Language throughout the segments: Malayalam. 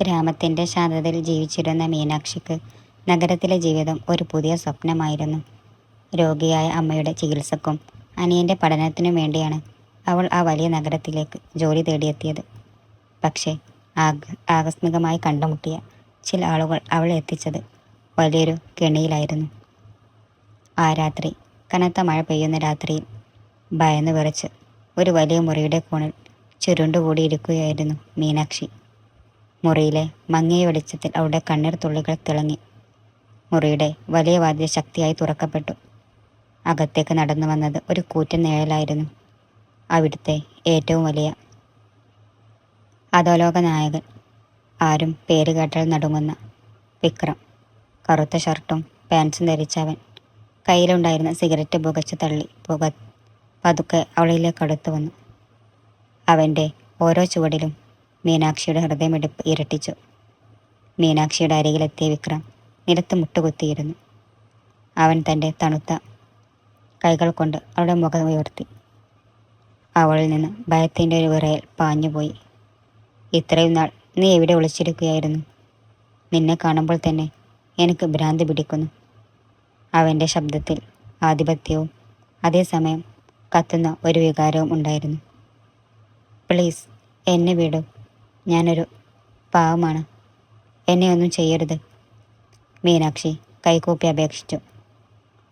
ഗ്രാമത്തിൻ്റെ ശാന്തതയിൽ ജീവിച്ചിരുന്ന മീനാക്ഷിക്ക് നഗരത്തിലെ ജീവിതം ഒരു പുതിയ സ്വപ്നമായിരുന്നു. രോഗിയായ അമ്മയുടെ ചികിത്സക്കും അനിയൻ്റെ പഠനത്തിനും വേണ്ടിയാണ് അവൾ ആ വലിയ നഗരത്തിലേക്ക് ജോലി തേടിയെത്തിയത്. പക്ഷേ ആകസ്മികമായി കണ്ടുമുട്ടിയ ചില ആളുകൾ അവളെ എത്തിച്ചത് വലിയൊരു കെണിയിലായിരുന്നു. ആ രാത്രി, കനത്ത മഴ പെയ്യുന്ന രാത്രിയിൽ, ഭയന്നു വിറച്ച് ഒരു വലിയ മുറിയുടെ കോണിൽ ചുരുണ്ടുകൂടിയിരിക്കുകയായിരുന്നു മീനാക്ഷി. മുറിയിലെ മങ്ങിയ വെളിച്ചത്തിൽ അവളുടെ കണ്ണീർ തുള്ളികൾ തിളങ്ങി. മുറിയുടെ വലിയ വാതിൽ ശക്തിയായി തുറക്കപ്പെട്ടു. അകത്തേക്ക് നടന്നു വന്നത് ഒരു കൂറ്റൻ നിഴലായിരുന്നു. അവിടുത്തെ ഏറ്റവും വലിയ അധോലോക നായകൻ, ആരും പേര് കേട്ടാൽ നടുങ്ങുന്ന വിക്രം. കറുത്ത ഷർട്ടും പാൻസും ധരിച്ചവൻ കയ്യിലുണ്ടായിരുന്ന സിഗരറ്റ് പുകച്ചു തള്ളി പതുക്കെ അവളിലേക്ക് അടുത്തു വന്നു. അവൻ്റെ ഓരോ ചുവടിലും മീനാക്ഷിയുടെ ഹൃദയമിടിപ്പ് ഇരട്ടിച്ചു. മീനാക്ഷിയുടെ അരികിലെത്തിയ വിക്രം നിലത്ത് മുട്ടുകുത്തിയിരുന്നു. അവൻ തൻ്റെ തണുത്ത കൈകൾ കൊണ്ട് അവളുടെ മുഖം ഉയർത്തി. അവളിൽ നിന്ന് ഭയത്തിൻ്റെ ഒരു വിറയൽ പാഞ്ഞുപോയി. ഇത്രയും നാൾ നീ എവിടെ ഒളിച്ചിരിക്കുകയായിരുന്നു? നിന്നെ കാണുമ്പോൾ തന്നെ എനിക്ക് ഭ്രാന്തി പിടിക്കുന്നു. അവൻ്റെ ശബ്ദത്തിൽ ആധിപത്യവും അതേസമയം കത്തുന്ന ഒരു വികാരവും ഉണ്ടായിരുന്നു. പ്ലീസ്, എന്നെ വിടൂ. ഞാനൊരു പാവമാണ്. എന്നെ ഒന്നും ചെയ്യരുത്. മീനാക്ഷി കൈകൂപ്പി അപേക്ഷിച്ചു.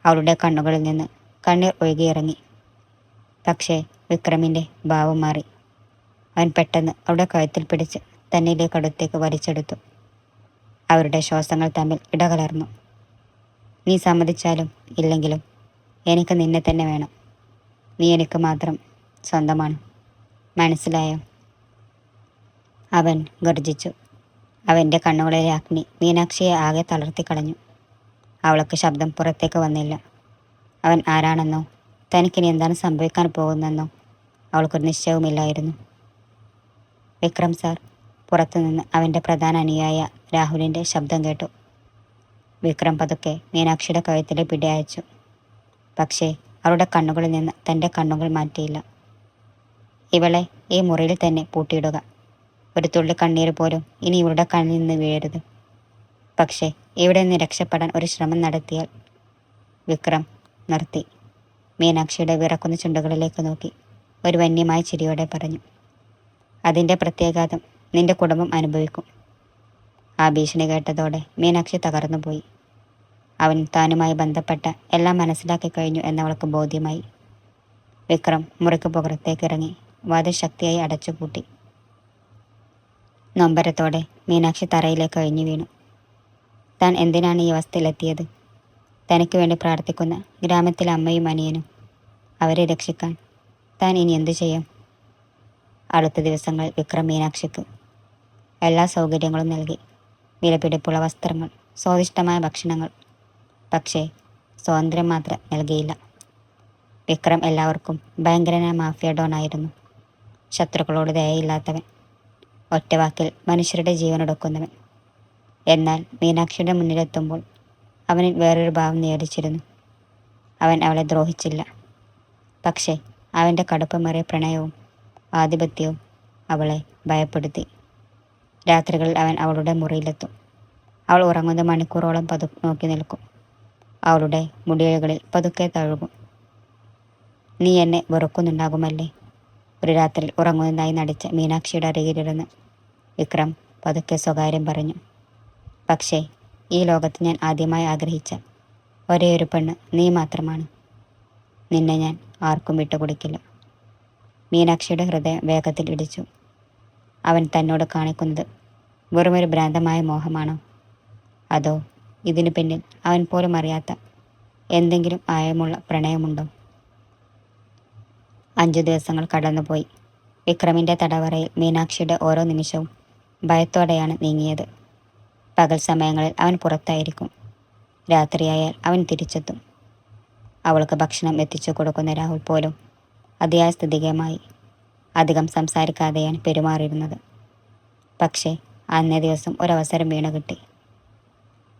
അവളുടെ കണ്ണുകളിൽ നിന്ന് കണ്ണീർ ഒഴുകിയിറങ്ങി. പക്ഷേ വിക്രമിൻ്റെ ഭാവം മാറി. അവൻ പെട്ടെന്ന് അവളുടെ കഴുത്തിൽ പിടിച്ച് തന്നിലേക്ക് അടുത്തേക്ക് വലിച്ചെടുത്തു. അവരുടെ ശ്വാസങ്ങൾ തമ്മിൽ ഇടകലർന്നു. നീ സമ്മതിച്ചാലും ഇല്ലെങ്കിലും എനിക്ക് നിന്നെ തന്നെ വേണം. നീ എനിക്ക് മാത്രം സ്വന്തമാണ്. മനസ്സിലായോ? അവൻ ഗർജിച്ചു. അവൻ്റെ കണ്ണുകളിലെ അഗ്നി മീനാക്ഷിയെ ആകെ തളർത്തിക്കളഞ്ഞു. അവൾക്ക് ശബ്ദം പുറത്തേക്ക് വന്നില്ല. അവൻ ആരാണെന്നോ തനിക്കിനി എന്താണ് സംഭവിക്കാൻ പോകുന്നെന്നോ അവൾക്കൊരു നിശ്ചയവുമില്ലായിരുന്നു. വിക്രം സാർ, പുറത്തുനിന്ന് അവൻ്റെ പ്രധാന അനുയായ രാഹുലിൻ്റെ ശബ്ദം കേട്ടു. വിക്രം പതുക്കെ മീനാക്ഷിയുടെ കഴുത്തിലെ പിടി അയച്ചു. പക്ഷേ അവളുടെ കണ്ണുകളിൽ നിന്ന് തൻ്റെ കണ്ണുകൾ മാറ്റിയില്ല. ഇവളെ ഈ മുറിയിൽ തന്നെ പൂട്ടിയിടുക. ഒരു തുള്ളി കണ്ണീര് പോലും ഇനി ഇവളുടെ കണ്ണിൽ നിന്ന് വീഴരുത്. പക്ഷേ ഇവിടെ നിന്ന് രക്ഷപ്പെടാൻ ഒരു ശ്രമം നടത്തിയാൽ. വിക്രം നിർത്തി. മീനാക്ഷിയുടെ വിറക്കുന്ന ചുണ്ടുകളിലേക്ക് നോക്കി ഒരു വന്യമായ ചിരിയോടെ പറഞ്ഞു, അതിൻ്റെ പ്രത്യാഘാതം നിന്റെ കുടുംബം അനുഭവിക്കും. ആ ഭീഷണി കേട്ടതോടെ മീനാക്ഷി തകർന്നുപോയി. അവൻ താനുമായി ബന്ധപ്പെട്ട എല്ലാം മനസ്സിലാക്കി കഴിഞ്ഞു എന്നവൾക്ക് ബോധ്യമായി. വിക്രം മുറിക്ക് പുറത്തേക്ക് ഇറങ്ങി വാതിൽ ശക്തിയായി അടച്ചുപൂട്ടി. നൊമ്പരത്തോടെ മീനാക്ഷി തറയിലേക്ക് കഴിഞ്ഞു വീണു. താൻ എന്തിനാണ് ഈ അവസ്ഥയിലെത്തിയത്? തനിക്ക് വേണ്ടി പ്രാർത്ഥിക്കുന്ന ഗ്രാമത്തിലെ അമ്മയും അനിയനും, അവരെ രക്ഷിക്കാൻ താൻ ഇനി എന്തു ചെയ്യും? അടുത്ത ദിവസങ്ങൾ വിക്രം മീനാക്ഷിക്ക് എല്ലാ സൗകര്യങ്ങളും നൽകി. വിലപിടിപ്പുള്ള വസ്ത്രങ്ങൾ, സ്വാദിഷ്ടമായ ഭക്ഷണങ്ങൾ. പക്ഷേ സ്വാതന്ത്ര്യം മാത്രം നൽകിയില്ല. വിക്രം എല്ലാവർക്കും ഭയങ്കരനായ മാഫിയ ഡോണായിരുന്നു. ശത്രുക്കളോട് ദയയില്ലാത്തവൻ, ഒറ്റവാക്കിൽ മനുഷ്യരുടെ ജീവനൊടുക്കുന്നവൻ. എന്നാൽ മീനാക്ഷിയുടെ മുന്നിലെത്തുമ്പോൾ അവനിൽ വേറൊരു ഭാവം നിഴലിച്ചിരുന്നു. അവൻ അവളെ ദ്രോഹിച്ചില്ല. പക്ഷേ അവൻ്റെ കടുപ്പമേറിയ പ്രണയവും ആധിപത്യവും അവളെ ഭയപ്പെടുത്തി. രാത്രികളിൽ അവൻ അവളുടെ മുറിയിലെത്തും. അവൾ ഉറങ്ങുന്ന മണിക്കൂറോളം നോക്കി നിൽക്കും. അവളുടെ മുടിയിഴകളിൽ പതുക്കെ തഴുകും. നീ എന്നെ വെറുക്കുന്നുണ്ടാകുമല്ലേ? ഒരു രാത്രിയിൽ ഉറങ്ങുന്നതായി നടിച്ച മീനാക്ഷിയുടെ അരികിലിരുന്ന് വിക്രം പതുക്കെ സ്വകാര്യം പറഞ്ഞു. പക്ഷേ ഈ ലോകത്ത് ഞാൻ ആദ്യമായി ആഗ്രഹിച്ച ഒരേ ഒരു പെണ്ണ് നീ മാത്രമാണ്. നിന്നെ ഞാൻ ആർക്കും വിട്ടുകൊടുക്കില്ല. മീനാക്ഷിയുടെ ഹൃദയം വേഗത്തിൽ ഇടിച്ചു. അവൻ തന്നോട് കാണിക്കുന്നത് വെറുമൊരു ഭ്രാന്തമായ മോഹമാണോ? അതോ ഇതിനു പിന്നിൽ അവൻ പോലും അറിയാത്ത എന്തെങ്കിലും ആഴമുള്ള പ്രണയമുണ്ടോ? 5 ദിവസങ്ങൾ കടന്നുപോയി. വിക്രമിൻ്റെ തടവറയിൽ മീനാക്ഷിയുടെ ഓരോ നിമിഷവും ഭയത്തോടെയാണ് നീങ്ങിയത്. പകൽ സമയങ്ങളിൽ അവൻ പുറത്തായിരിക്കും. രാത്രിയായാൽ അവൻ തിരിച്ചെത്തും. അവൾക്ക് ഭക്ഷണം എത്തിച്ചു കൊടുക്കുന്ന രാഹുൽ പോലും അതിയായ സ്ഥിതികമായി അധികം സംസാരിക്കാതെയാണ് പെരുമാറിയിരുന്നത്. പക്ഷേ അന്നേ ദിവസം ഒരവസരം വീണു കിട്ടി.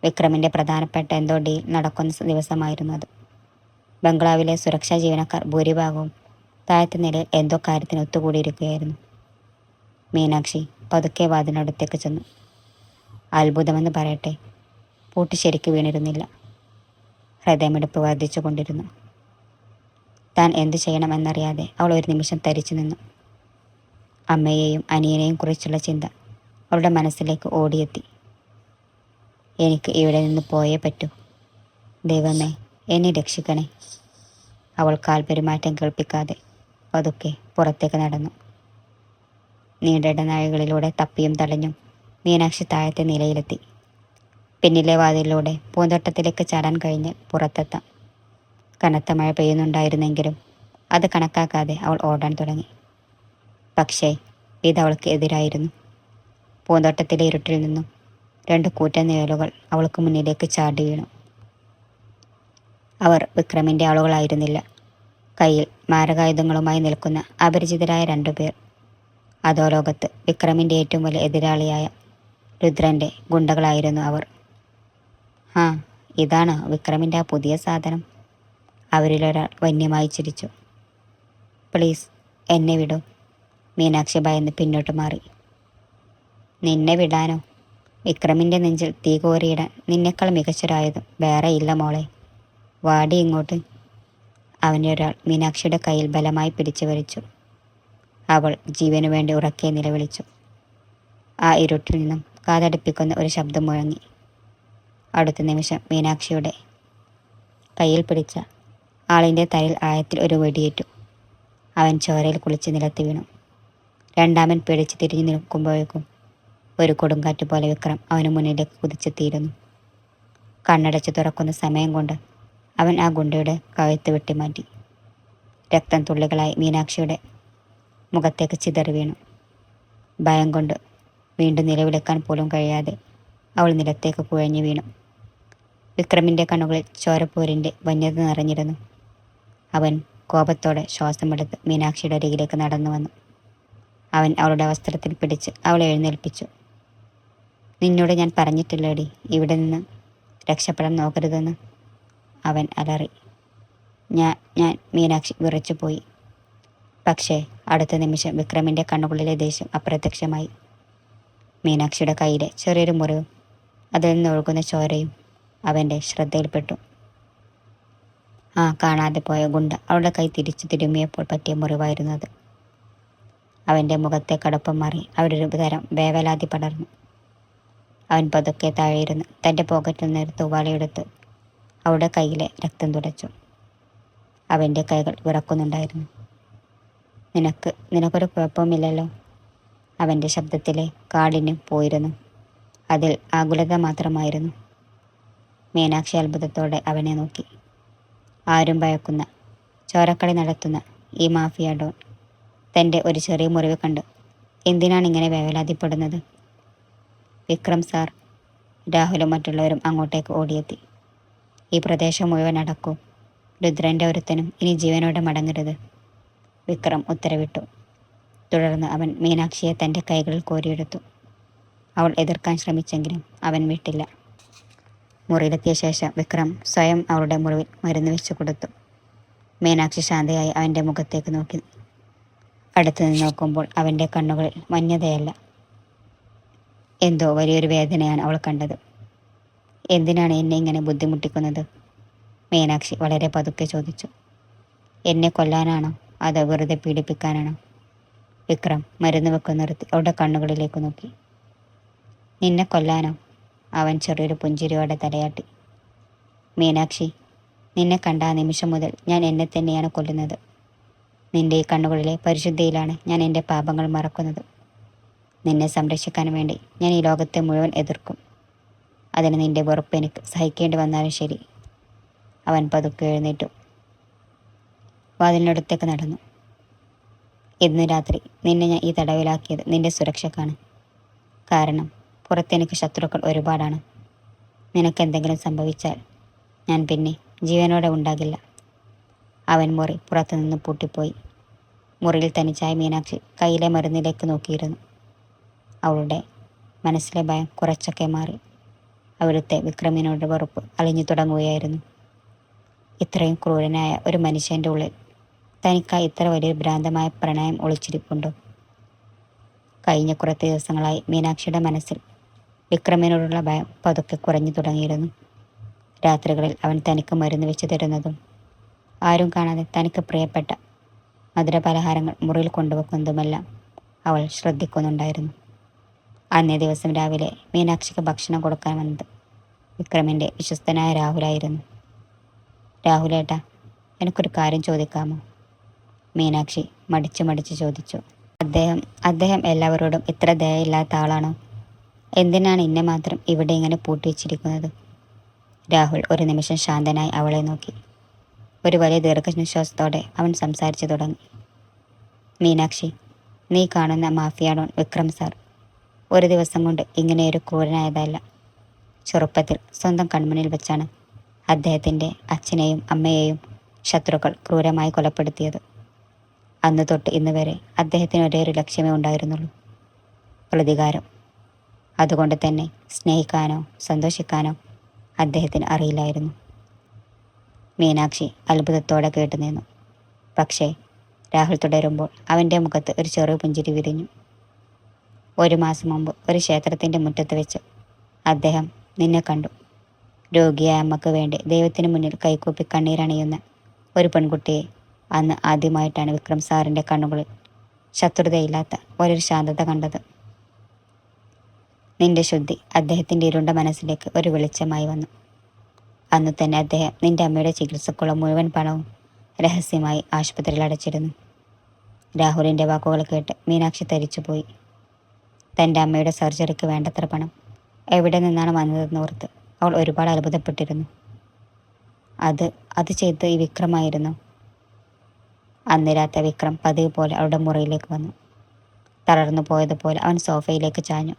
വിക്രമിൻ്റെ പ്രധാനപ്പെട്ട എന്തോ ഡീൽ നടക്കുന്ന ദിവസമായിരുന്നു അത്. ബംഗ്ലാവിലെ സുരക്ഷാ ജീവനക്കാർ ഭൂരിഭാഗവും താഴത്തെ നിലയിൽ എന്തോ കാര്യത്തിന് ഒത്തുകൂടിയിരിക്കുകയായിരുന്നു. മീനാക്ഷി പതുക്കെ വാതിനടുത്തേക്ക് ചെന്നു. അത്ഭുതമെന്ന് പറയട്ടെ, പൂട്ട് ശരിക്ക് വീണിരുന്നില്ല. ഹൃദയമിടിപ്പ് വർദ്ധിച്ചു കൊണ്ടിരുന്നു. താൻ എന്തു ചെയ്യണമെന്നറിയാതെ അവൾ ഒരു നിമിഷം തരിച്ചു നിന്നു. അമ്മയെയും അനിയനെയും കുറിച്ചുള്ള ചിന്ത അവളുടെ മനസ്സിലേക്ക് ഓടിയെത്തി. എനിക്ക് ഇവിടെ നിന്ന് പോയേ പറ്റൂ. ദൈവമേ, എന്നെ രക്ഷിക്കണേ. അവൾ കാൽപെരുമാറ്റം കേൾപ്പിക്കാതെ പതുക്കെ പുറത്തേക്ക് നടന്നു. നീണ്ട ഇടനാഴികളിലൂടെ തപ്പിയും തടഞ്ഞും മീനാക്ഷി താഴത്തെ നിലയിലെത്തി. പിന്നിലെ വാതിലിലൂടെ പൂന്തോട്ടത്തിലേക്ക് ചാടാൻ കഴിഞ്ഞ് പുറത്തെത്താം. കനത്ത മഴ പെയ്യുന്നുണ്ടായിരുന്നെങ്കിലും അത് കണക്കാക്കാതെ അവൾ ഓടാൻ തുടങ്ങി. പക്ഷേ ഇത് അവൾക്ക് എതിരായിരുന്നു. പൂന്തോട്ടത്തിലെ ഇരുട്ടിൽ നിന്നും 2 കൂറ്റൻ നിഴലുകൾ അവൾക്ക് മുന്നിലേക്ക് ചാടി വീണു. അവർ വിക്രമിൻ്റെ ആളുകളായിരുന്നില്ല. കയ്യിൽ മാരകായുധങ്ങളുമായി നിൽക്കുന്ന അപരിചിതരായ 2 പേർ. അധോലോകത്ത് വിക്രമിൻ്റെ ഏറ്റവും വലിയ എതിരാളിയായ രുദ്രൻ്റെ ഗുണ്ടകളായിരുന്നു അവർ. ആ, ഇതാണോ വിക്രമിൻ്റെ ആ പുതിയ സാധനം? അവരിലൊരാൾ വന്യമായി ചിരിച്ചു. പ്ലീസ്, എന്നെ വിടൂ. മീനാക്ഷി ഭയന്ന് പിന്നോട്ട് മാറി. നിന്നെ വിടാനോ? വിക്രമിൻ്റെ നെഞ്ചിൽ തീ കോരിയിടാൻ നിന്നേക്കാൾ മികച്ചൊരായുധം വേറെ ഇല്ല മോളെ. വാടി ഇങ്ങോട്ട്. അവനെ ഒരാൾ മീനാക്ഷിയുടെ കയ്യിൽ ബലമായി പിടിച്ചു വലിച്ചു. അവൾ ജീവനു വേണ്ടി ഉറക്കെ നിലവിളിച്ചു. ആ ഇരുട്ടിൽ നിന്നും കാതടുപ്പിക്കുന്ന ഒരു ശബ്ദം മുഴങ്ങി. അടുത്ത നിമിഷം മീനാക്ഷിയുടെ കയ്യിൽ പിടിച്ച ആളിൻ്റെ തലയിൽ ആഴത്തിൽ ഒരു വെടിയേറ്റു. അവൻ ചോരയിൽ കുളിച്ച് നിലത്ത് വീണു. രണ്ടാമൻ പേടിച്ച് തിരിഞ്ഞു നിൽക്കുമ്പോഴേക്കും ഒരു കൊടുങ്കാറ്റ് പോലെ വിക്രം അവന് മുന്നിലേക്ക് കുതിച്ചെത്തിയിരുന്നു. കണ്ണടച്ച് തുറക്കുന്ന സമയം കൊണ്ട് അവൻ ആ ഗുണ്ടയുടെ കഴുത്ത് വെട്ടിമാറ്റി. രക്തം തുള്ളികളായി മീനാക്ഷിയുടെ മുഖത്തേക്ക് ചിതറി വീണു. ഭയം കൊണ്ട് വീണ്ടും നിലവിളിക്കാൻ പോലും കഴിയാതെ അവൾ നിലത്തേക്ക് കുഴഞ്ഞു വീണു. വിക്രമിൻ്റെ കണ്ണുകളിൽ ചോരപ്പോരിൻ്റെ വന്യത നിറഞ്ഞിരുന്നു. അവൻ കോപത്തോടെ ശ്വാസമെടുത്ത് മീനാക്ഷിയുടെ അരികിലേക്ക് നടന്നു വന്നു. അവൻ അവളുടെ വസ്ത്രത്തിൽ പിടിച്ച് അവളെ എഴുന്നേൽപ്പിച്ചു. നിന്നോട് ഞാൻ പറഞ്ഞിട്ടില്ലേടി ഇവിടെ നിന്ന് രക്ഷപ്പെടാൻ നോക്കരുതെന്ന്? അവൻ അലറി. ഞാൻ മീനാക്ഷി വിറച്ചുപോയി. പക്ഷേ അടുത്ത നിമിഷം വിക്രമിൻ്റെ കണ്ണുകളിലെ ദേഷ്യം അപ്രത്യക്ഷമായി. മീനാക്ഷിയുടെ കയ്യിലെ ചെറിയൊരു മുറിവും അതിൽ നിന്ന് ഒഴുകുന്ന ചോരയും അവൻ്റെ ശ്രദ്ധയിൽപ്പെട്ടു. ആ കാണാതെ പോയ ഗുണ്ട അവളുടെ കൈ തിരിച്ചു തിരുമ്മിയപ്പോൾ പറ്റിയ മുറിവായിരുന്നു അത്. അവൻ്റെ മുഖത്തെ കടുപ്പം മാറി അവിടെ ഒരു തരം വേവലാതി പടർന്നു. അവൻ പതുക്കെ താഴെയിരുന്ന് തൻ്റെ പോക്കറ്റിൽ നിന്ന് തൂവാലയെടുത്ത് അവളുടെ കയ്യിലെ രക്തം തുടച്ചു. അവൻ്റെ കൈകൾ വിറക്കുന്നുണ്ടായിരുന്നു. നിനക്കൊരു കുഴപ്പമില്ലല്ലോ? അവൻ്റെ ശബ്ദത്തിലെ കാഠിന്യം പോയിരുന്നു. അതിൽ ആകുലത മാത്രമായിരുന്നു. മീനാക്ഷി അത്ഭുതത്തോടെ അവനെ നോക്കി. ആരും ഭയക്കുന്ന, ചോരക്കളി നടത്തുന്ന ഈ മാഫിയ ഡോൺ തൻ്റെ ഒരു ചെറിയ മുറിവ് കണ്ട് എന്തിനാണ് ഇങ്ങനെ വേവലാതിപ്പെടുന്നത്? വിക്രം സാർ. രാഹുലും മറ്റുള്ളവരും അങ്ങോട്ടേക്ക് ഓടിയെത്തി. ഈ പ്രദേശം മുഴുവൻ അടക്കൂ. രുദ്രൻ്റെ ഒരുത്തനും ഇനി ജീവനോടെ മടങ്ങരുത്, വിക്രം ഉത്തരവിട്ടു. തുടർന്ന് അവൻ മീനാക്ഷിയെ തൻ്റെ കൈകളിൽ കോരിയെടുത്തു. അവൾ എതിർക്കാൻ ശ്രമിച്ചെങ്കിലും അവൻ വിട്ടില്ല. മുറിയിലെത്തിയ ശേഷം വിക്രം സ്വയം അവളുടെ മുറിവിൽ മരുന്ന് വെച്ചു കൊടുത്തു. മീനാക്ഷി ശാന്തയായി അവൻ്റെ മുഖത്തേക്ക് നോക്കി. അടുത്തു നിന്ന് നോക്കുമ്പോൾ അവൻ്റെ കണ്ണുകളിൽ മഞ്ഞതയല്ല, എന്തോ വലിയൊരു വേദനയാണ് അവൾ കണ്ടത്. എന്തിനാണ് എന്നെ ഇങ്ങനെ ബുദ്ധിമുട്ടിക്കുന്നത്? മീനാക്ഷി വളരെ പതുക്കെ ചോദിച്ചു. എന്നെ കൊല്ലാനാണോ അതോ വെറുതെ പീഡിപ്പിക്കാനാണോ? വിക്രം മരുന്ന് വെക്കുന്നിടത്ത് അവളുടെ കണ്ണുകളിലേക്ക് നോക്കി. നിന്നെ കൊല്ലാനോ? അവൻ ചെറിയൊരു പുഞ്ചിരിയോടെ തലയാട്ടി. മീനാക്ഷി, നിന്നെ കണ്ട ആ നിമിഷം മുതൽ ഞാൻ എന്നെ തന്നെയാണ് കൊല്ലുന്നത്. നിന്റെ ഈ കണ്ണുകളിലെ പരിശുദ്ധിയിലാണ് ഞാൻ എൻ്റെ പാപങ്ങൾ മറക്കുന്നത്. നിന്നെ സംരക്ഷിക്കാൻ വേണ്ടി ഞാൻ ഈ ലോകത്തെ മുഴുവൻ എതിർക്കും. അതിന് നിന്റെ വെറുപ്പ് എനിക്ക് സഹിക്കേണ്ടി വന്നാലും ശരി. അവൻ പതുക്കെ എഴുന്നേറ്റു. വാതിലിനടുത്തേക്ക് നടന്നു. ഇന്ന് രാത്രി നിന്നെ ഞാൻ ഈ തടവിലാക്കിയത് നിന്റെ സുരക്ഷക്കാണ്. കാരണം പുറത്തെനിക്ക് ശത്രുക്കൾ ഒരുപാടാണ്. നിനക്കെന്തെങ്കിലും സംഭവിച്ചാൽ ഞാൻ പിന്നെ ജീവനോടെ ഉണ്ടാകില്ല. അവൻ മുറി പുറത്തുനിന്ന് പൂട്ടിപ്പോയി. മുറിയിൽ തനിച്ചായ മീനാക്ഷി കയ്യിലെ മരുന്നിലേക്ക് നോക്കിയിരുന്നു. അവളുടെ മനസ്സിലെ ഭയം കുറച്ചൊക്കെ മാറി. അവിടുത്തെ വിക്രമിനോട് വെറുപ്പ് അലിഞ്ഞു തുടങ്ങുകയായിരുന്നു. ഇത്രയും ക്രൂരനായ ഒരു മനുഷ്യൻ്റെ ഉള്ളിൽ തനിക്കായി ഇത്ര വലിയൊരു ഭ്രാന്തമായ പ്രണയം ഒളിച്ചിരിപ്പുണ്ടോ? കഴിഞ്ഞ കുറച്ച് ദിവസങ്ങളായി മീനാക്ഷിയുടെ മനസ്സിൽ വിക്രമിനോടുള്ള ഭയം പതുക്കെ കുറഞ്ഞു തുടങ്ങിയിരുന്നു. രാത്രികളിൽ അവൻ തനിക്ക് മരുന്ന് വെച്ച് തരുന്നതും ആരും കാണാതെ തനിക്ക് പ്രിയപ്പെട്ട മധുരപലഹാരങ്ങൾ മുറിയിൽ കൊണ്ടുവെക്കുന്നതുമെല്ലാം അവൾ ശ്രദ്ധിക്കുന്നുണ്ടായിരുന്നു. അന്നേ ദിവസം രാവിലെ മീനാക്ഷിക്ക് ഭക്ഷണം കൊടുക്കാൻ വന്നത് വിക്രമിൻ്റെ വിശ്വസ്തനായ രാഹുലായിരുന്നു. രാഹുലേട്ടാ, എനിക്കൊരു കാര്യം ചോദിക്കാമോ? മീനാക്ഷി മടിച്ചു ചോദിച്ചു. അദ്ദേഹം എല്ലാവരോടും ഇത്ര ദയയില്ലാത്ത ആളാണോ? എന്തിനാണ് എന്നെ മാത്രം ഇവിടെ ഇങ്ങനെ പൂട്ടിവെച്ചിരിക്കുന്നത്? രാഹുൽ ഒരു നിമിഷം ശാന്തനായി അവളെ നോക്കി. ഒരു വലിയ ദീർഘനിശ്വാസത്തോടെ അവൻ സംസാരിച്ചു തുടങ്ങി. മീനാക്ഷി, നീ കാണുന്ന മാഫിയ ഡോൺ വിക്രം സാർ ഒരു ദിവസം കൊണ്ട് ഇങ്ങനെയൊരു ക്രൂരനായതല്ല. ചെറുപ്പത്തിൽ സ്വന്തം കൺമുന്നിൽ വെച്ചാണ് അദ്ദേഹത്തിൻ്റെ അച്ഛനെയും അമ്മയെയും ശത്രുക്കൾ ക്രൂരമായി കൊലപ്പെടുത്തിയത്. അന്ന് തൊട്ട് ഇന്ന് വരെ അദ്ദേഹത്തിന് ഒരേ ഒരു ലക്ഷ്യമേ ഉണ്ടായിരുന്നുള്ളൂ: പ്രതികാരം. അതുകൊണ്ട് തന്നെ സ്നേഹിക്കാനോ സന്തോഷിക്കാനോ അദ്ദേഹത്തിന് അറിയില്ലായിരുന്നു. മീനാക്ഷി അത്ഭുതത്തോടെ കേട്ടു നിന്നു. പക്ഷേ രാഹുൽ തുടരുമ്പോൾ അവൻ്റെ മുഖത്ത് ഒരു ചെറു പുഞ്ചിരി വിരിഞ്ഞു. 1 മാസം മുമ്പ് ഒരു ക്ഷേത്രത്തിൻ്റെ മുറ്റത്ത് വെച്ച് അദ്ദേഹം നിന്നെ കണ്ടു. രോഗിയായ അമ്മക്ക് വേണ്ടി ദൈവത്തിന് മുന്നിൽ കൈകൂപ്പി കണ്ണീരണിയുന്ന ഒരു പെൺകുട്ടിയെ അന്ന് ആദ്യമായിട്ടാണ് വിക്രം സാറിൻ്റെ കണ്ണുകളിൽ ശത്രുതയില്ലാത്ത ഒരു ശാന്തത കണ്ടത്. നിന്റെ ശുദ്ധി അദ്ദേഹത്തിൻ്റെ ഇരുണ്ട മനസ്സിലേക്ക് ഒരു വെളിച്ചമായി വന്നു. അന്ന് തന്നെ അദ്ദേഹം നിന്റെ അമ്മയുടെ ചികിത്സക്കുള്ള മുഴുവൻ പണവും രഹസ്യമായി ആശുപത്രിയിൽ അടച്ചിരുന്നു. രാഹുലിൻ്റെ വാക്കുകൾ കേട്ട് മീനാക്ഷി തരിച്ചുപോയി. തൻ്റെ അമ്മയുടെ സർജറിക്ക് വേണ്ടത്ര പണം എവിടെ നിന്നാണ് വന്നതെന്നോർത്ത് അവൾ ഒരുപാട് അത്ഭുതപ്പെട്ടിരുന്നു. അത് ചെയ്ത് ഈ വിക്രമായിരുന്നു. അന്ന് രാത്രി വിക്രം പതിവ് പോലെ അവളുടെ മുറിയിലേക്ക് വന്നു. തളർന്നു പോയതുപോലെ അവൻ സോഫയിലേക്ക് ചാഞ്ഞു.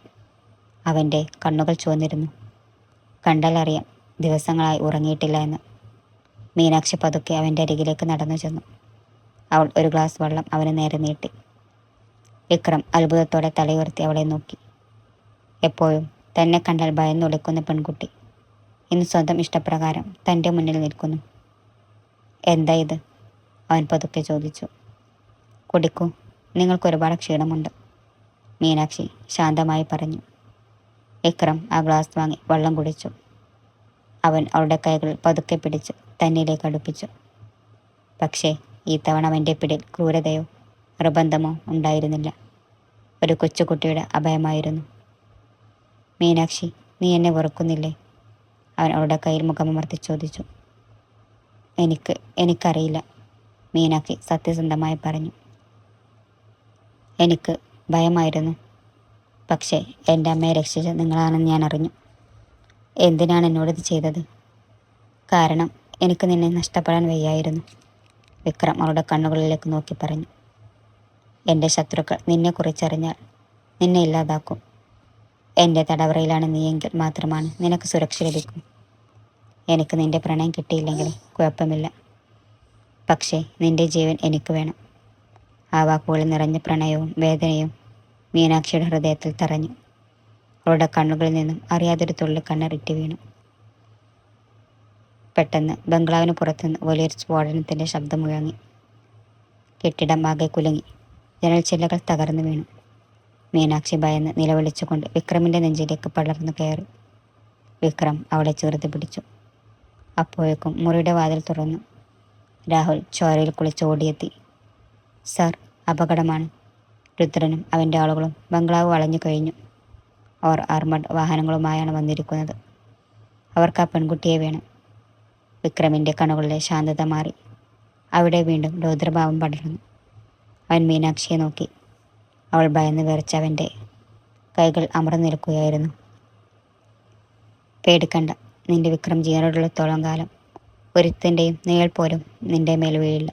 അവൻ്റെ കണ്ണുകൾ ചുവന്നിരുന്നു. കണ്ടാലറിയാം ദിവസങ്ങളായി ഉറങ്ങിയിട്ടില്ല എന്ന്. മീനാക്ഷി പതുക്കെ അവൻ്റെ അരികിലേക്ക് നടന്നു ചെന്നു. അവൾ ഒരു ഗ്ലാസ് വെള്ളം അവന് നേരെ നീട്ടി. വിക്രം അത്ഭുതത്തോടെ തലയുയർത്തി അവളെ നോക്കി. എപ്പോഴും തന്നെ കണ്ടാൽ ഭയന്നൊളിക്കുന്ന പെൺകുട്ടി ഇന്ന് സ്വന്തം ഇഷ്ടപ്രകാരം തൻ്റെ മുന്നിൽ നിൽക്കുന്നു. എന്താ ഇത്? അവൻ പതുക്കെ ചോദിച്ചു. കുടിക്കൂ, നിങ്ങൾക്ക് ഒരുപാട് ക്ഷീണമുണ്ട്, മീനാക്ഷി ശാന്തമായി പറഞ്ഞു. വിക്രം ആ ഗ്ലാസ് വാങ്ങി വെള്ളം കുടിച്ചു. അവൻ അവളുടെ കൈകൾ പതുക്കെ പിടിച്ച് തന്നിലേക്ക് അടുപ്പിച്ചു. പക്ഷേ ഈ തവണ അവൻ്റെ പിടിയിൽ ക്രൂരതയോ നിർബന്ധമോ ഉണ്ടായിരുന്നില്ല. ഒരു കൊച്ചുകുട്ടിയുടെ അഭയമായിരുന്നു. മീനാക്ഷി, നീ എന്നെ വെറുക്കുന്നില്ലേ? അവൻ അവളുടെ കയ്യിൽ മുഖമമർത്തി ചോദിച്ചു. എനിക്കറിയില്ല, മീനാക്ഷി സത്യസന്ധമായി പറഞ്ഞു. എനിക്ക് ഭയമായിരുന്നു. പക്ഷേ എൻ്റെ അമ്മയെ രക്ഷിച്ച നിങ്ങളാണെന്ന് ഞാൻ അറിഞ്ഞു. എന്തിനാണ് എന്നോടിത് ചെയ്തത്? കാരണം എനിക്ക് നിന്നെ നഷ്ടപ്പെടാൻ വയ്യായിരുന്നു, വിക്രം അവളുടെ കണ്ണുകളിലേക്ക് നോക്കി പറഞ്ഞു. എൻ്റെ ശത്രുക്കൾ നിന്നെക്കുറിച്ചറിഞ്ഞാൽ നിന്നെ ഇല്ലാതാക്കും. എൻ്റെ തടവറയിലാണ് നീയെങ്കിൽ മാത്രമാണ് നിനക്ക് സുരക്ഷ ലഭിക്കും. എനിക്ക് നിൻ്റെ പ്രണയം കിട്ടിയില്ലെങ്കിൽ കുഴപ്പമില്ല, പക്ഷേ നിൻ്റെ ജീവൻ എനിക്ക് വേണം. ആ വാക്കുകളിൽ നിറഞ്ഞ പ്രണയവും വേദനയും മീനാക്ഷിയുടെ ഹൃദയത്തിൽ തറഞ്ഞു. അവളുടെ കണ്ണുകളിൽ നിന്നും അറിയാതൊരു തുള്ളി കണ്ണറിറ്റ് വീണു. പെട്ടെന്ന് ബംഗ്ലാവിന് പുറത്തുനിന്ന് വലിയൊരു സ്ഫോടനത്തിൻ്റെ ശബ്ദം മുഴങ്ങി. കെട്ടിടം ആകെ കുലുങ്ങി. ജനൽ ചില്ലകൾ തകർന്നു വീണു. മീനാക്ഷി ഭയന്ന് നിലവിളിച്ചുകൊണ്ട് വിക്രമിൻ്റെ നെഞ്ചിലേക്ക് പടർന്നു കയറി. വിക്രം അവളെ ചേർത്ത് പിടിച്ചു. അപ്പോഴേക്കും മുറിയുടെ വാതിൽ തുറന്നു. രാഹുൽ ചോരയിൽ കുളിച്ച് ഓടിയെത്തി. സാർ, അപകടമാണ്. രുദ്രനും അവൻ്റെ ആളുകളും ബംഗ്ലാവ് വളഞ്ഞു കഴിഞ്ഞു. അവർ ആർമഡ് വാഹനങ്ങളുമായാണ് വന്നിരിക്കുന്നത്. അവർക്ക് ആ പെൺകുട്ടിയെ വേണം. വിക്രമിൻ്റെ കണ്ണുകളിലെ ശാന്തത മാറി. അവിടെ വീണ്ടും രൗദ്രഭാവം പടർന്നു. അവൻ മീനാക്ഷിയെ നോക്കി. അവൾ ഭയന്ന് വിറച്ച അവൻ്റെ കൈകൾ അമർന്നു നിൽക്കുകയായിരുന്നു. പേടിക്കണ്ട, നിന്റെ വിക്രം ജീവനോടുള്ളത്തോളം കാലം ഒരുത്തിൻ്റെയും നിഴൽ പോലും നിന്റെ മേൽ വീഴില്ല.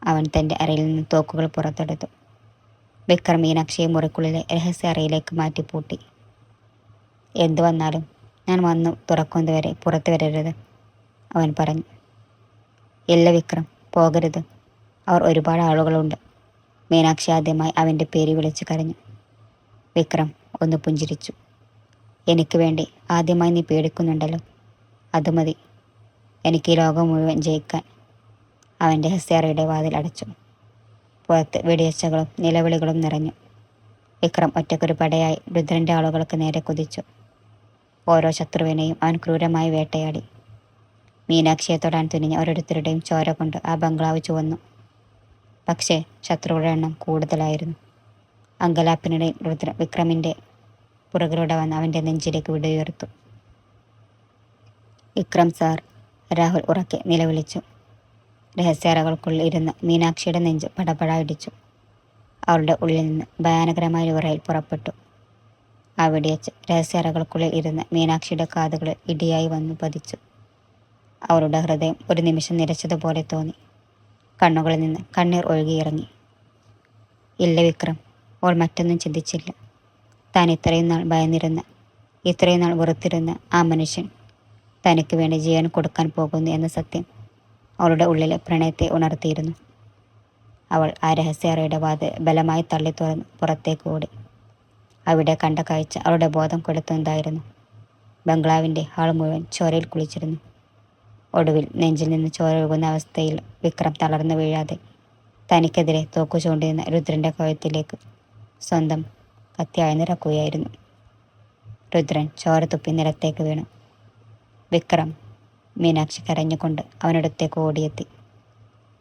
അവൻ തൻ്റെ അരയിൽ നിന്ന് തോക്കുകൾ പുറത്തെടുത്തു. വിക്രം മീനാക്ഷിയെ മുറിക്കുള്ളിലെ രഹസ്യ അറയിലേക്ക് മാറ്റി പൂട്ടി. എന്തു വന്നാലും ഞാൻ വന്നു തുറക്കുന്നതുവരെ പുറത്തു വരരുത്, അവൻ പറഞ്ഞു. ഇല്ല വിക്രം, പോകരുത്. അവർ ഒരുപാട് ആളുകളുണ്ട്. മീനാക്ഷി ആദ്യമായി അവൻ്റെ പേര് വിളിച്ച് കരഞ്ഞു. വിക്രം ഒന്ന് പുഞ്ചിരിച്ചു. എനിക്ക് വേണ്ടി ആദ്യമായി നീ പേടിക്കുന്നുണ്ടല്ലോ, അത് മതി. എനിക്ക് ഈ ലോകം മുഴുവൻ ജയിക്കാൻ. അവൻ്റെ രഹസ്യറയുടെ വാതിൽ അടച്ചു. പുറത്ത് വെടിയച്ചകളും നിലവിളികളും നിറഞ്ഞു. വിക്രം ഒറ്റക്കൊരു പടയായി രുദ്രൻ്റെ ആളുകൾക്ക് നേരെ കുതിച്ചു. ഓരോ ശത്രുവിനെയും അവൻ ക്രൂരമായി വേട്ടയാടി. മീനാക്ഷിയെ തൊടാൻ തുനിഞ്ഞ ഓരോരുത്തരുടെയും ചോര കൊണ്ട് ആ ബംഗ്ലാവ് ചുവന്നു. പക്ഷേ ശത്രുക്കളുടെ എണ്ണം കൂടുതലായിരുന്നു. അങ്കലാപ്പിനിടയിൽ വിക്രമിൻ്റെ പുറകിലൂടെ വന്ന് അവൻ്റെ നെഞ്ചിലേക്ക് വിടയുയർത്തു. വിക്രം സാർ, രാഹുൽ ഉറക്കെ നിലവിളിച്ചു. രഹസ്യാറകൾക്കുള്ളിൽ ഇരുന്ന് മീനാക്ഷിയുടെ നെഞ്ച് പടപട ഇടിച്ചു. അവളുടെ ഉള്ളിൽ നിന്ന് ഭയാനകരമായ വിറയൽ പുറപ്പെട്ടു. അവിടെ വെച്ച് രഹസ്യാറകൾക്കുള്ളിൽ ഇരുന്ന് മീനാക്ഷിയുടെ കാതുകളിൽ ഇടിയായി വന്നു പതിച്ചു. അവളുടെ ഹൃദയം ഒരു നിമിഷം നിരച്ചതുപോലെ തോന്നി. കണ്ണുകളിൽ നിന്ന് കണ്ണീർ ഒഴുകിയിറങ്ങി. ഇല്ല വിക്രം, അവൾ മറ്റൊന്നും ചിന്തിച്ചില്ല. താൻ ഇത്രയും നാൾ ഭയന്നിരുന്ന, ഇത്രയും നാൾ വെറുത്തിരുന്ന ആ മനുഷ്യൻ തനിക്ക് വേണ്ടി ജീവൻ കൊടുക്കാൻ പോകുന്നു എന്ന സത്യം അവളുടെ ഉള്ളിലെ പ്രണയത്തെ ഉണർത്തിയിരുന്നു. അവൾ ആ രഹസ്യറയുടെ വാതിൽ ബലമായി തള്ളി തുറന്ന് പുറത്തേക്ക് ഓടി. അവിടെ കണ്ട കാഴ്ച അവളുടെ ബോധം കെടുത്തുന്നതായിരുന്നു. ബംഗ്ലാവിൻ്റെ ഹാൾ മുഴുവൻ ചോരയിൽ കുളിച്ചിരുന്നു. ഒടുവിൽ നെഞ്ചിൽ നിന്ന് ചോര ഒഴുകുന്ന അവസ്ഥയിൽ വിക്രം തളർന്നു വീഴാതെ തനിക്കെതിരെ തോക്കു ചൂണ്ടിരുന്ന രുദ്രൻ്റെ കഴുത്തിലേക്ക് സ്വന്തം കത്തി അയഞ്ഞിറക്കുകയായിരുന്നു. രുദ്രൻ ചോര തുപ്പി നിലത്തേക്ക് വീണു. വിക്രം! മീനാക്ഷി കരഞ്ഞുകൊണ്ട് അവനടുത്തേക്ക് ഓടിയെത്തി.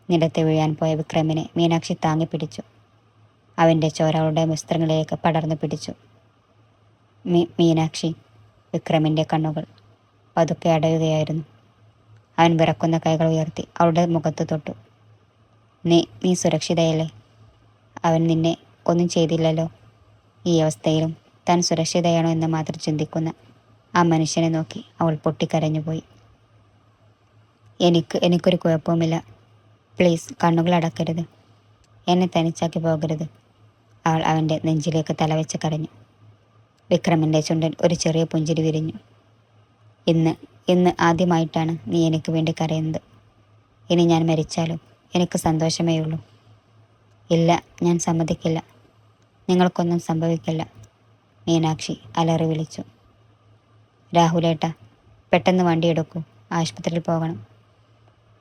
നിലത്ത് വീഴാൻ പോയ വിക്രമിനെ മീനാക്ഷി താങ്ങി പിടിച്ചു. അവൻ്റെ ചോര അവളുടെ വസ്ത്രങ്ങളിലേക്ക് പടർന്നു പിടിച്ചു. മീനാക്ഷി! വിക്രമിൻ്റെ കണ്ണുകൾ പതുക്കെ അടയുകയായിരുന്നു. അവൻ വിറക്കുന്ന കൈകൾ ഉയർത്തി അവളുടെ മുഖത്ത് തൊട്ടു. നീ സുരക്ഷിതയല്ലേ? അവൻ നിന്നെ ഒന്നും ചെയ്തില്ലല്ലോ? ഈ അവസ്ഥയിലും താൻ സുരക്ഷിതയാണോ എന്ന് മാത്രം ചിന്തിക്കുന്ന ആ മനുഷ്യനെ നോക്കി അവൾ പൊട്ടിക്കരഞ്ഞുപോയി. എനിക്കൊരു കുഴപ്പവുമില്ല. പ്ലീസ് കണ്ണുകൾ അടക്കരുത്. എന്നെ തനിച്ചാക്കി പോകരുത്. അവൾ അവൻ്റെ നെഞ്ചിലേക്ക് തലവെച്ച് കരഞ്ഞു. വിക്രമിൻ്റെ ചുണ്ടിൽ ഒരു ചെറിയ പുഞ്ചിരി വിരിഞ്ഞു. ഇന്ന് ആദ്യമായിട്ടാണ് നീ എനിക്ക് വേണ്ടി കരയുന്നത്. ഇനി ഞാൻ മരിച്ചാലും എനിക്ക് സന്തോഷമേ ഉള്ളൂ. ഇല്ല, ഞാൻ സമ്മതിക്കില്ല. നിങ്ങൾക്കൊന്നും സംഭവിക്കില്ല, മീനാക്ഷി അലറി വിളിച്ചു. രാഹുലേട്ടാ, പെട്ടെന്ന് വണ്ടിയെടുക്കൂ, ആശുപത്രിയിൽ പോകണം.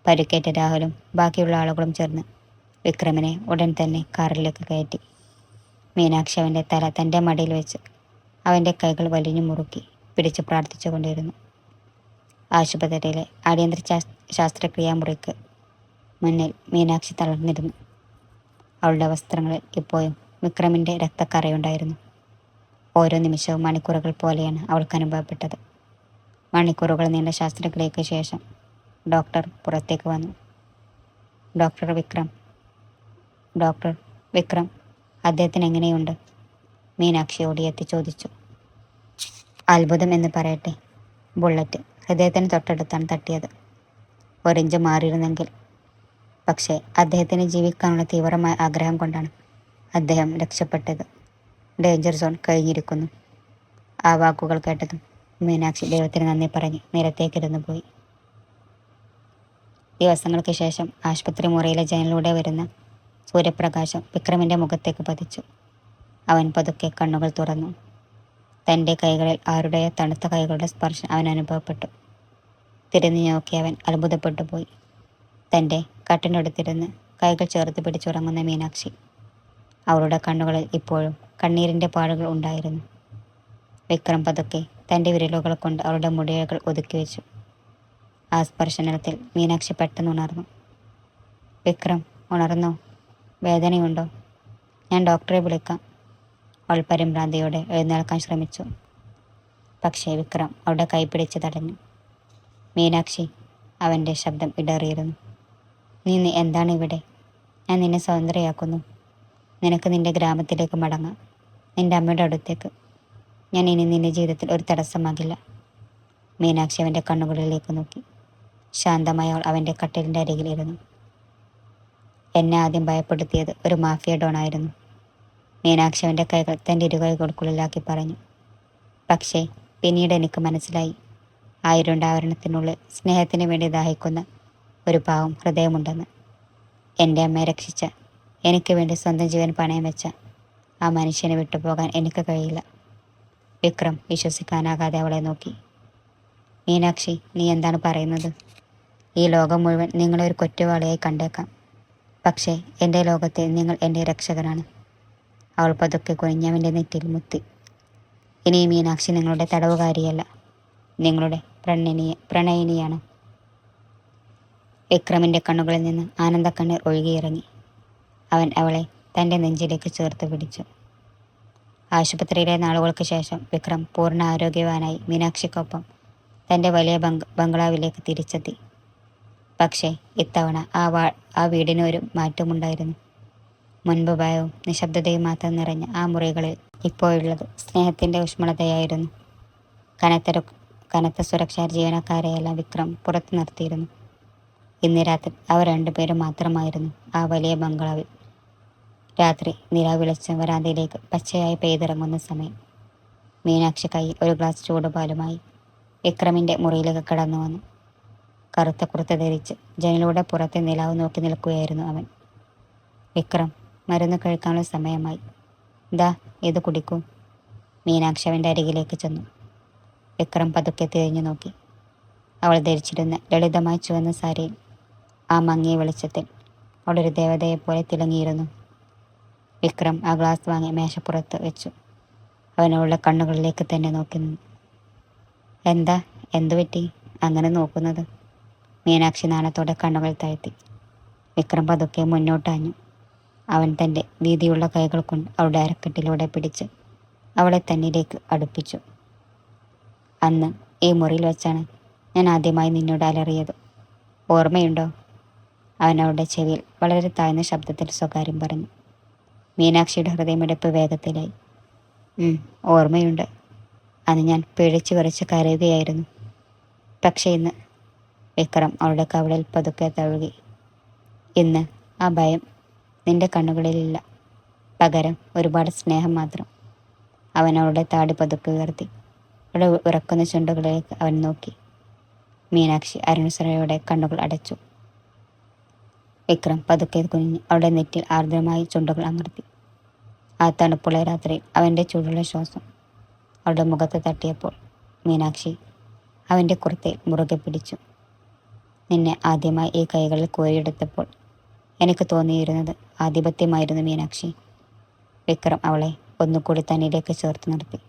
പരിക്കേറ്റ രാഹുലും ബാക്കിയുള്ള ആളുകളും ചേർന്ന് വിക്രമിനെ ഉടൻ തന്നെ കാറിലേക്ക് കയറ്റി. മീനാക്ഷി അവൻ്റെ തല തൻ്റെ മടിയിൽ വെച്ച് അവൻ്റെ കൈകൾ വലിഞ്ഞു മുറുക്കി പിടിച്ച് പ്രാർത്ഥിച്ചു കൊണ്ടിരുന്നു. ആശുപത്രിയിലെ അടിയന്തര ശാസ്ത്രക്രിയാമുറിക്ക് മുന്നിൽ മീനാക്ഷി തളർന്നിരുന്നു. അവളുടെ വസ്ത്രങ്ങളിൽ ഇപ്പോഴും വിക്രമിൻ്റെ രക്തക്കറയുണ്ടായിരുന്നു. ഓരോ നിമിഷവും മണിക്കൂറുകൾ പോലെയാണ് അവൾക്ക് അനുഭവപ്പെട്ടത്. മണിക്കൂറുകൾ നീണ്ട ശസ്ത്രക്രിയയ്ക്ക് ശേഷം ഡോക്ടർ പുറത്തേക്ക് വന്നു. ഡോക്ടർ വിക്രം, അദ്ദേഹത്തിന് എങ്ങനെയുണ്ട്? മീനാക്ഷി ഓടിയെത്തി ചോദിച്ചു. അത്ഭുതം എന്ന് പറയട്ടെ. ബുള്ളറ്റ് ഹൃദയത്തിന് തൊട്ടടുത്താണ് തട്ടിയത്. ഒരിഞ്ച് മാറിയിരുന്നെങ്കിൽ. പക്ഷേ അദ്ദേഹത്തിന് ജീവിക്കാനുള്ള തീവ്രമായ ആഗ്രഹം കൊണ്ടാണ് അദ്ദേഹം രക്ഷപ്പെട്ടത്. ഡേഞ്ചർ സോൺ കഴിഞ്ഞിരിക്കുന്നു. ആ വാക്കുകൾ കേട്ടതും മീനാക്ഷി ദൈവത്തിന് നന്ദി പറഞ്ഞ് നിലത്തേക്കിരുന്നു പോയി. ദിവസങ്ങൾക്ക് ശേഷം ആശുപത്രി മുറിയിലെ ജനലിലൂടെ വരുന്ന സൂര്യപ്രകാശം വിക്രമിൻ്റെ മുഖത്തേക്ക് പതിച്ചു. അവൻ പതുക്കെ കണ്ണുകൾ തുറന്നു. തൻ്റെ കൈകളിൽ ആരുടെയോ തണുത്ത കൈകളുടെ സ്പർശം അവൻ അനുഭവപ്പെട്ടു. തിരിഞ്ഞു നോക്കി അവൻ അത്ഭുതപ്പെട്ടു പോയി. തൻ്റെ കട്ടിനടുത്തിരുന്ന് കൈകൾ ചേർത്ത് പിടിച്ചുറങ്ങുന്ന മീനാക്ഷി. അവളുടെ കണ്ണുകളിൽ ഇപ്പോഴും കണ്ണീരിൻ്റെ പാടുകൾ ഉണ്ടായിരുന്നു. വിക്രം പതുക്കെ തൻ്റെ വിരലുകൾ കൊണ്ട് അവളുടെ മുടികൾ ഒതുക്കി വെച്ചു. ആ സ്പർശനത്തിൽ മീനാക്ഷി പെട്ടെന്ന് ഉണർന്നു. വിക്രം, ഉണർന്നോ? വേദനയുണ്ടോ? ഞാൻ ഡോക്ടറെ വിളിക്കാം. അവൾ പരിഭ്രാന്തിയോടെ എഴുന്നേൽക്കാൻ ശ്രമിച്ചു. പക്ഷേ വിക്രം അവളുടെ കൈ പിടിച്ച് തടഞ്ഞു. മീനാക്ഷി, അവൻ്റെ ശബ്ദം ഇടറിയിരുന്നു. നീ എന്താണ് ഇവിടെ? ഞാൻ നിന്നെ സ്വതന്ത്രയാക്കുന്നു. നിനക്ക് നിന്റെ ഗ്രാമത്തിലേക്ക് മടങ്ങാം, നിന്റെ അമ്മയുടെ അടുത്തേക്ക്. ഞാൻ ഇനി നിന്റെ ജീവിതത്തിൽ ഒരു തടസ്സമാകില്ല. മീനാക്ഷി അവൻ്റെ കണ്ണുകളിലേക്ക് നോക്കി. ശാന്തമായി അവൾ അവൻ്റെ കട്ടിലിൻ്റെ അരികിലിരുന്നു. എന്നെ ആദ്യം ഭയപ്പെടുത്തിയത് ഒരു മാഫിയ ഡോണായിരുന്നു, മീനാക്ഷി അവൻ്റെ കൈകൾ തൻ്റെ ഇരുകൈകൾക്കുള്ളിലാക്കി പറഞ്ഞു. പക്ഷേ പിന്നീട് എനിക്ക് മനസ്സിലായി, ആവരണത്തിനുള്ളിൽ സ്നേഹത്തിന് വേണ്ടി ദാഹിക്കുന്ന ഒരു പാവം ഹൃദയമുണ്ടെന്ന്. എൻ്റെ അമ്മയെ രക്ഷിച്ച, എനിക്ക് വേണ്ടി സ്വന്തം ജീവൻ പണയം വെച്ച ആ മനുഷ്യനെ വിട്ടുപോകാൻ എനിക്ക് കഴിയില്ല. വിക്രം വിശ്വസിക്കാനാകാതെ അവളെ നോക്കി. മീനാക്ഷി, നീ എന്താണ് പറയുന്നത്? ഈ ലോകം മുഴുവൻ നിങ്ങളെ ഒരു കുറ്റവാളിയായി കണ്ടേക്കാം. പക്ഷേ എൻ്റെ ലോകത്തിൽ നിങ്ങൾ എൻ്റെ രക്ഷകനാണ്. അവൾ പതുക്കെ കുനിഞ്ഞവൻ്റെ നെറ്റിയിൽ മുത്തി. ഇനി മീനാക്ഷി നിങ്ങളുടെ തടവുകാരിയല്ല, നിങ്ങളുടെ പ്രണയിനിയാണ്. വിക്രമിൻ്റെ കണ്ണുകളിൽ നിന്ന് ആനന്ദക്കണ്ണീർ ഒഴുകിയിറങ്ങി. അവൻ അവളെ തൻ്റെ നെഞ്ചിലേക്ക് ചേർത്ത് പിടിച്ചു. ആശുപത്രിയിലെ നാളുകൾക്ക് ശേഷം വിക്രം പൂർണ്ണ ആരോഗ്യവാനായി മീനാക്ഷിക്കൊപ്പം തൻ്റെ വലിയ ബംഗ്ലാവിലേക്ക് തിരിച്ചെത്തി. പക്ഷേ ഇത്തവണ ആ വീടിന് ഒരു മാറ്റമുണ്ടായിരുന്നു. മുൻപ് ഭയവും നിശബ്ദതയും മാത്രം നിറഞ്ഞ ആ മുറികളിൽ ഇപ്പോഴുള്ളത് സ്നേഹത്തിൻ്റെ ഊഷ്മളതയായിരുന്നു. കനത്ത സുരക്ഷാ ജീവനക്കാരെയെല്ലാം വിക്രം പുറത്തു നിർത്തിയിരുന്നു. ഇന്ന് രാത്രി അവർ രണ്ടുപേരും മാത്രമായിരുന്നു ആ വലിയ ബംഗ്ലാവിൽ. രാത്രി നിലാവിളിച്ച വരാന്തയിലേക്ക് പച്ചയായി പെയ്തിറങ്ങുന്ന സമയം. മീനാക്ഷി കയ്യിൽ ഒരു ഗ്ലാസ് ചൂടുപാലുമായി വിക്രമിൻ്റെ മുറിയിലേക്ക് കടന്നു വന്നു. കറുത്ത കുർത്ത ധരിച്ച് ജനലിലൂടെ പുറത്തെ നിലാവ് നോക്കി നിൽക്കുകയായിരുന്നു അവൻ. വിക്രം, മരുന്ന് കഴിക്കാനുള്ള സമയമായി. ദാ ഇത് കുടിക്കൂ. മീനാക്ഷി അവൻ്റെ അരികിലേക്ക് ചെന്നു. വിക്രം പതുക്കെ തിരിഞ്ഞു നോക്കി. അവൾ ധരിച്ചിരുന്ന ലളിതമായി ചുവന്ന സാരിയിൽ ആ മങ്ങിയ വെളിച്ചത്തിൽ അവളൊരു ദേവതയെപ്പോലെ തിളങ്ങിയിരുന്നു. വിക്രം ആ ഗ്ലാസ് വാങ്ങി മേശപ്പുറത്ത് വെച്ചു. അവനവളുടെ കണ്ണുകളിലേക്ക് തന്നെ നോക്കി നിന്നു. എന്താ, എന്തുപറ്റി അങ്ങനെ നോക്കുന്നത്? മീനാക്ഷി നാണത്തോടെ കണ്ണുകൾ താഴ്ത്തി. വിക്രം പതുക്കെ മുന്നോട്ടാഞ്ഞു. അവൻ തൻ്റെ വീതിയുള്ള കൈകൾ കൊണ്ട് അവളുടെ അരക്കെട്ടിലൂടെ പിടിച്ച് അവളെ തന്നിലേക്ക് അടുപ്പിച്ചു. അന്ന് ഈ മുറിയിൽ വെച്ചാണ് ഞാൻ ആദ്യമായി നിന്നോട് അലറിയത്, ഓർമ്മയുണ്ടോ? അവൻ അവളുടെ ചെവിയിൽ വളരെ താഴ്ന്ന ശബ്ദത്തിൽ സ്വകാര്യം പറഞ്ഞു. മീനാക്ഷിയുടെ ഹൃദയമിടിപ്പ് വേഗത്തിലായി. ഓർമ്മയുണ്ട്. അന്ന് ഞാൻ പിഴച്ചു വിറച്ച് കരയുകയായിരുന്നു. പക്ഷേ ഇന്ന്, വിക്രം അവളുടെ കവിളിൽ പതുക്കെ തഴുകി, ഇന്ന് ആ ഭയം നിന്റെ കണ്ണുകളിലില്ല. പകരം ഒരുപാട് സ്നേഹം മാത്രം. അവൻ അവളുടെ താടി പതുക്കെ ഉയർത്തി. അവളുടെ ഉറക്കുന്ന ചുണ്ടുകളിലേക്ക് അവൻ നോക്കി. മീനാക്ഷി അരുണസ്വരയോടെ കണ്ണുകൾ അടച്ചു. വിക്രം പതുക്കെ കുനിഞ്ഞ് അവളുടെ നെറ്റിൽ ആർദ്രമായി ചുണ്ടുകൾ അമർത്തി. ആ തണുപ്പുള്ള രാത്രിയിൽ അവൻ്റെ ചൂടുള്ള ശ്വാസം അവളുടെ മുഖത്ത് തട്ടിയപ്പോൾ മീനാക്ഷി അവൻ്റെ കുർത്തയിൽ മുറുകെ പിടിച്ചു. നിന്നെ ആദ്യമായി ഈ കൈകളിൽ കോരിയെടുത്തപ്പോൾ എനിക്ക് തോന്നിയിരുന്നത് ആധിപത്യമായിരുന്നു മീനാക്ഷി. വിക്രം അവളെ ഒന്നുകൂടി തന്നിലേക്ക് ചേർത്ത് നിർത്തി.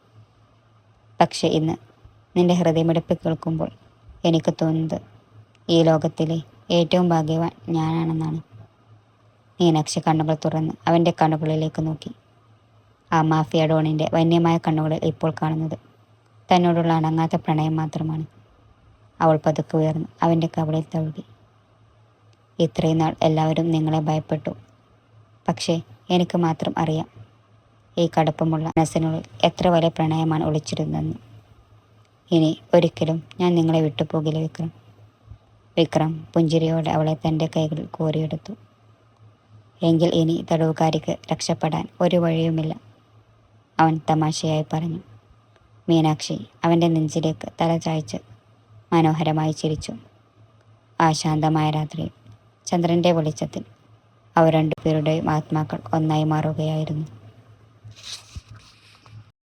പക്ഷെ ഇന്ന് നിന്റെ ഹൃദയമിടിപ്പ് കേൾക്കുമ്പോൾ എനിക്ക് തോന്നുന്നത് ഈ ലോകത്തിലെ ഏറ്റവും ഭാഗ്യവാൻ ഞാനാണെന്നാണ്. മീനാക്ഷി കണ്ണുകൾ തുറന്ന് അവൻ്റെ കണ്ണുകളിലേക്ക് നോക്കി. ആ മാഫിയ ഡോണിൻ്റെ വന്യമായ കണ്ണുകളിൽ ഇപ്പോൾ കാണുന്നത് തന്നോടുള്ള അണങ്ങാത്ത പ്രണയം മാത്രമാണ്. അവൾ പതുക്കെ ഉയർന്ന് അവൻ്റെ കവിളിൽ തഴുകി. ഇത്രയും നാൾ എല്ലാവരും നിങ്ങളെ ഭയപ്പെട്ടു. പക്ഷേ എനിക്ക് മാത്രം അറിയാം ഈ കടുപ്പമുള്ള മനസ്സിനുള്ളിൽ എത്ര വലിയ പ്രണയമാണ് ഒളിച്ചിരുന്നതെന്ന്. ഇനി ഒരിക്കലും ഞാൻ നിങ്ങളെ വിട്ടുപോകില്ല വിക്രം. വിക്രം പുഞ്ചിരിയോടെ അവളെ തൻ്റെ കൈകളിൽ കോരിയെടുത്തു. എങ്കിൽ ഇനി തടവുകാരിക്ക് രക്ഷപ്പെടാൻ ഒരു വഴിയുമില്ല, അവൻ തമാശയായി പറഞ്ഞു. മീനാക്ഷി അവൻ്റെ നെഞ്ചിലേക്ക് തല ചായ്ച്ച് മനോഹരമായി ചിരിച്ചു. ആ ശാന്തമായ രാത്രിയിൽ ചന്ദ്രൻ്റെ വെളിച്ചത്തിൽ അവർ രണ്ടുപേരുടെയും ആത്മാക്കൾ ഒന്നായി മാറുകയായിരുന്നു.